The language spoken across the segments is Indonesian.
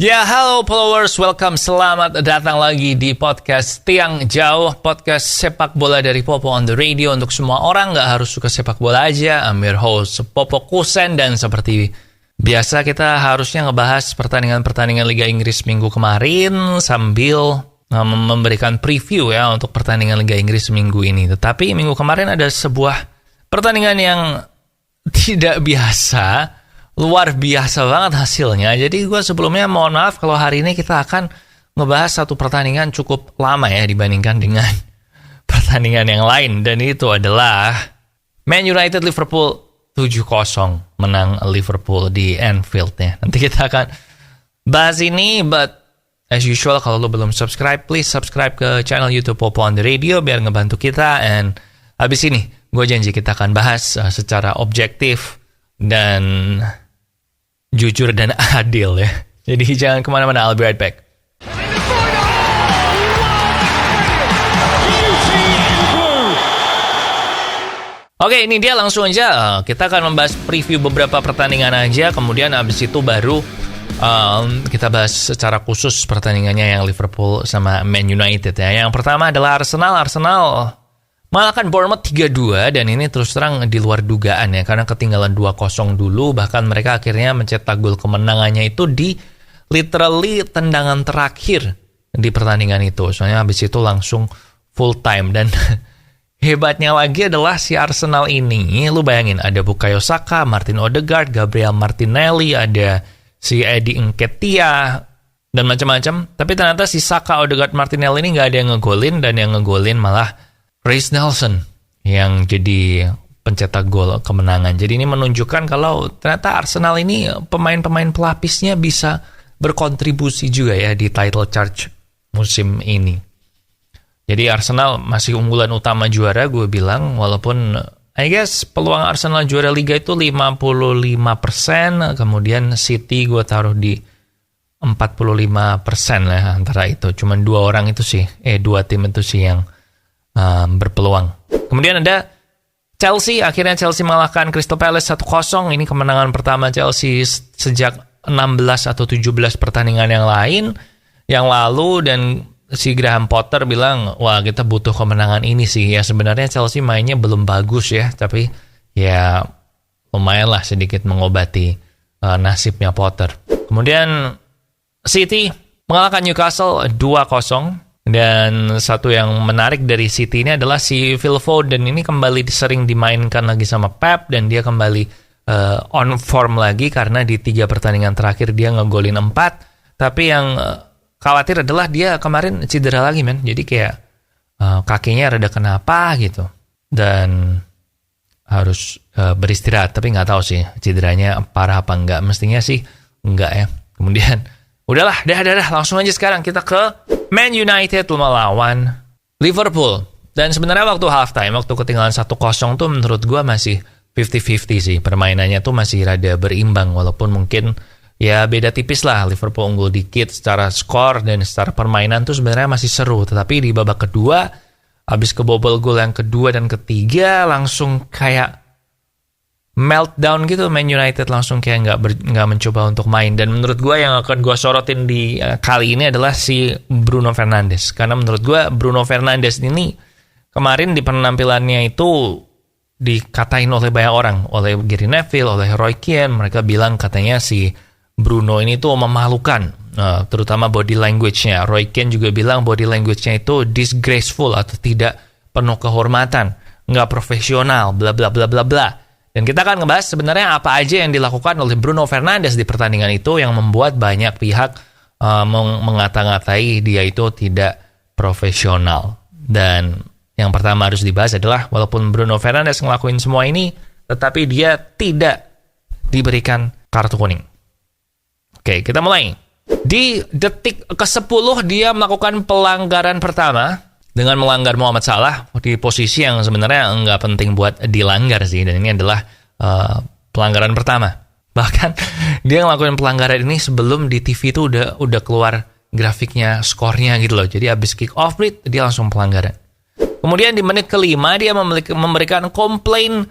Ya, halo followers, welcome, selamat datang lagi di podcast Tiang Jauh, podcast sepak bola dari Popo on the Radio untuk semua orang, gak harus suka sepak bola aja. I'm your host, Popo Kusen, dan seperti biasa kita harusnya ngebahas pertandingan-pertandingan Liga Inggris minggu kemarin sambil memberikan preview ya untuk pertandingan Liga Inggris minggu ini. Tetapi minggu kemarin ada sebuah pertandingan yang tidak biasa, luar biasa banget hasilnya. Jadi gue sebelumnya mohon maaf kalau hari ini kita akan ngebahas satu pertandingan cukup lama ya dibandingkan dengan pertandingan yang lain. Dan itu adalah Man United Liverpool 7-0 menang Liverpool di Anfield ya. Nanti kita akan bahas ini, but as usual kalau lo belum subscribe, please subscribe ke channel YouTube Popo on the Radio biar ngebantu kita. And habis ini gue janji kita akan bahas secara objektif dan jujur dan adil ya. Jadi jangan kemana-mana, I'll be right back. Oke, ini dia langsung aja. Kita akan membahas preview beberapa pertandingan aja. Kemudian abis itu baru kita bahas secara khusus pertandingannya yang Liverpool sama Man United ya. Yang pertama adalah Arsenal mengalahkan Bournemouth 3-2, dan ini terus terang di luar dugaan ya, karena ketinggalan 2-0 dulu, bahkan mereka akhirnya mencetak gol kemenangannya itu di literally tendangan terakhir di pertandingan itu. Soalnya habis itu langsung full time, dan hebatnya lagi adalah si Arsenal ini, lu bayangin ada Bukayo Saka, Martin Odegaard, Gabriel Martinelli, ada si Eddie Nketiah, dan macam-macam. Tapi ternyata si Saka, Odegaard, Martinelli ini nggak ada yang ngegolin, dan yang ngegolin malah Reiss Nelson yang jadi pencetak gol kemenangan. Jadi ini menunjukkan kalau ternyata Arsenal ini pemain-pemain pelapisnya bisa berkontribusi juga ya di title charge musim ini. Jadi Arsenal masih unggulan utama juara, gue bilang, walaupun I guess peluang Arsenal juara Liga itu 55%, kemudian City gue taruh di 45% lah antara itu. Cuman dua tim itu sih yang berpeluang. Kemudian ada Chelsea, akhirnya Chelsea mengalahkan Crystal Palace 1-0. Ini kemenangan pertama Chelsea sejak 16 atau 17 pertandingan yang lalu, dan si Graham Potter bilang, wah kita butuh kemenangan ini sih. Ya sebenarnya Chelsea mainnya belum bagus ya, tapi ya lumayan lah sedikit mengobati nasibnya Potter. Kemudian City mengalahkan Newcastle 2-0. Dan satu yang menarik dari City ini adalah si Phil Foden ini kembali sering dimainkan lagi sama Pep, dan dia kembali on form lagi karena di 3 pertandingan terakhir dia ngegolin 4. Tapi yang khawatir adalah dia kemarin cedera lagi men, jadi kayak kakinya rada kenapa gitu, dan harus beristirahat. Tapi nggak tahu sih cederanya parah apa enggak, mestinya sih enggak ya. Kemudian udahlah, dah langsung aja sekarang kita ke Man United melawan Liverpool. Dan sebenarnya waktu halftime, waktu ketinggalan 1-0 tuh menurut gue masih 50-50 sih. Permainannya tuh masih rada berimbang, walaupun mungkin ya beda tipis lah. Liverpool unggul dikit secara skor, dan secara permainan tuh sebenarnya masih seru. Tetapi di babak kedua, abis kebobol gol yang kedua dan ketiga, langsung kayak meltdown gitu. Man United langsung kayak nggak mencoba untuk main. Dan menurut gue yang akan gue sorotin di kali ini adalah si Bruno Fernandes, karena menurut gue Bruno Fernandes ini kemarin di penampilannya itu dikatain oleh banyak orang, oleh Gary Neville, oleh Roy Keane. Mereka bilang katanya si Bruno ini tuh memalukan, terutama body language-nya. Roy Keane juga bilang body language-nya itu disgraceful atau tidak penuh kehormatan, nggak profesional, bla bla bla bla bla. Dan kita akan ngebahas sebenarnya apa aja yang dilakukan oleh Bruno Fernandes di pertandingan itu yang membuat banyak pihak mengata-ngatai dia itu tidak profesional. Dan yang pertama harus dibahas adalah walaupun Bruno Fernandes ngelakuin semua ini, tetapi dia tidak diberikan kartu kuning. Oke, kita mulai. Di detik ke-10 dia melakukan pelanggaran pertama dengan melanggar Mohamed Salah di posisi yang sebenarnya nggak penting buat dilanggar sih, dan ini adalah pelanggaran pertama. Bahkan dia ngelakuin pelanggaran ini sebelum di TV itu udah keluar grafiknya, skornya gitu loh. Jadi abis kick off dia langsung pelanggaran. Kemudian di menit ke-5 dia memberikan komplain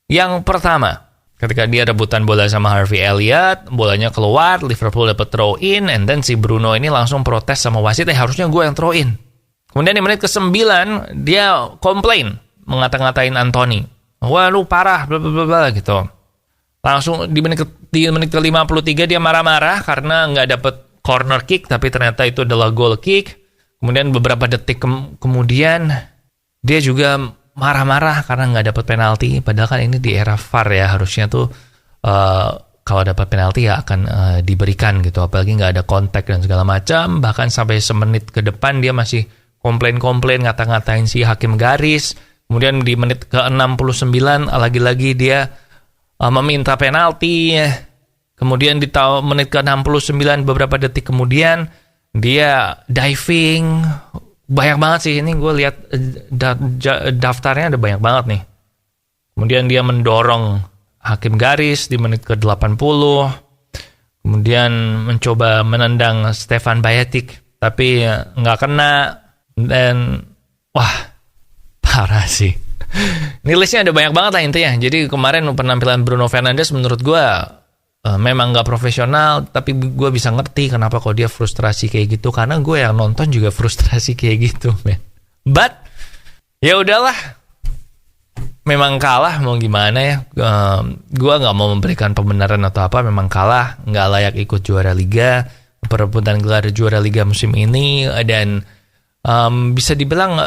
yang pertama. Ketika dia rebutan bola sama Harvey Elliott, bolanya keluar, Liverpool dapat throw in, and then si Bruno ini langsung protes sama wasit, harusnya gue yang throw in. Kemudian di menit ke-9, dia komplain, mengata-ngatain Anthony. Wah lu parah, bla bla bla gitu. Langsung di menit ke-53 dia marah-marah karena nggak dapet corner kick, tapi ternyata itu adalah goal kick. Kemudian beberapa detik kemudian, dia juga marah-marah karena nggak dapat penalti, padahal kan ini di era VAR ya, harusnya tuh kalau dapat penalti ya akan diberikan gitu, apalagi nggak ada kontak dan segala macam. Bahkan sampai semenit ke depan dia masih komplain ngata-ngatain si hakim garis. Kemudian di menit ke-69 lagi-lagi dia meminta penalti. Kemudian di menit ke-69 beberapa detik kemudian dia diving. Banyak banget sih ini, gue lihat daftarnya ada banyak banget nih. Kemudian dia mendorong hakim garis di menit ke-80. Kemudian mencoba menendang Stefan Bajetic, tapi nggak kena. Dan wah, parah sih. Ini listnya ada banyak banget lah intinya. Jadi kemarin penampilan Bruno Fernandes menurut gue memang nggak profesional, tapi gue bisa ngerti kenapa kok dia frustrasi kayak gitu, karena gue yang nonton juga frustrasi kayak gitu, man. But ya udahlah, memang kalah, mau gimana ya. Gue nggak mau memberikan pembenaran atau apa, memang kalah, nggak layak ikut juara liga, perebutan gelar juara liga musim ini. Dan bisa dibilang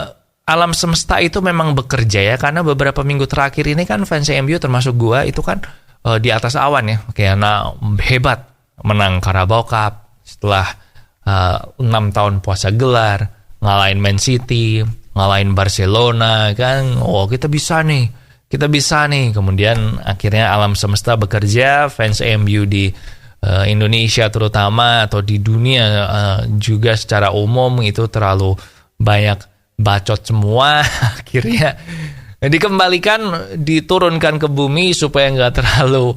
alam semesta itu memang bekerja ya, karena beberapa minggu terakhir ini kan fans MU termasuk gue itu kan di atas awan ya, karena hebat menang Carabao Cup setelah 6 tahun puasa gelar, ngalahin Man City, ngalahin Barcelona kan. Oh kita bisa nih. Kemudian akhirnya alam semesta bekerja, fans MU di Indonesia terutama atau di dunia juga secara umum itu terlalu banyak bacot semua. Akhirnya dikembalikan, diturunkan ke bumi supaya nggak terlalu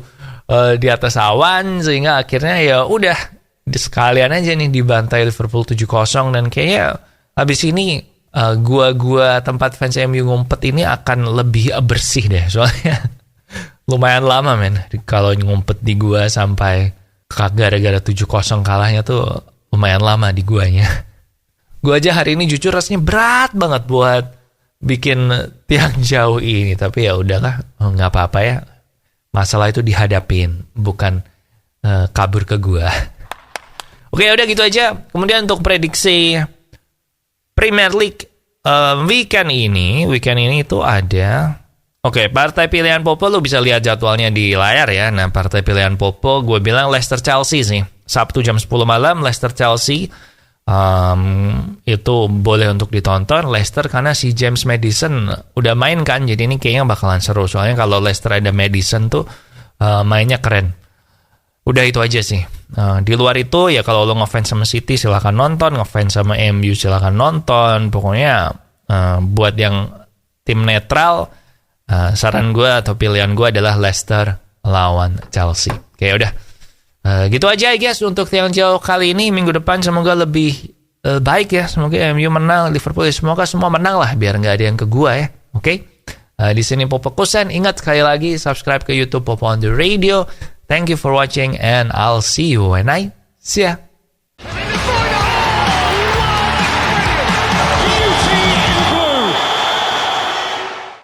di atas awan, sehingga akhirnya ya udah sekalian aja nih dibantai Liverpool 7-0. Dan kayaknya habis ini gua tempat fans MU ngumpet ini akan lebih bersih deh, soalnya lumayan lama men kalau ngumpet di gua sampai gara-gara 7-0 kalahnya tuh lumayan lama di guanya. Gua aja hari ini jujur rasanya berat banget buat bikin tiang jauh ini, tapi ya udahlah, nggak apa-apa ya. Masalah itu dihadapin, bukan kabur ke gua. Oke, udah gitu aja. Kemudian untuk prediksi Premier League weekend ini itu ada. Oke, partai pilihan Popo lu bisa lihat jadwalnya di layar ya. Nah, partai pilihan Popo gue bilang Leicester Chelsea sih. Sabtu jam 10 malam Leicester Chelsea. Itu boleh untuk ditonton Leicester karena si James Maddison udah main kan, jadi ini kayaknya bakalan seru. Soalnya kalau Leicester ada Maddison tuh mainnya keren. Udah itu aja sih. Di luar itu ya kalau lo ngefans sama City silahkan nonton, ngefans sama MU silahkan nonton. Pokoknya buat yang tim netral, saran gue atau pilihan gue adalah Leicester lawan Chelsea. Oke, udah. Gitu aja guys untuk yang jauh kali ini. Minggu depan semoga lebih baik ya. Semoga MU menang, Liverpool semoga semua menang lah, biar nggak ada yang ke gua ya. Oke. Di sini Popo Kusen. Ingat sekali lagi subscribe ke YouTube Popo on the Radio. Thank you for watching and I'll see you when I see ya.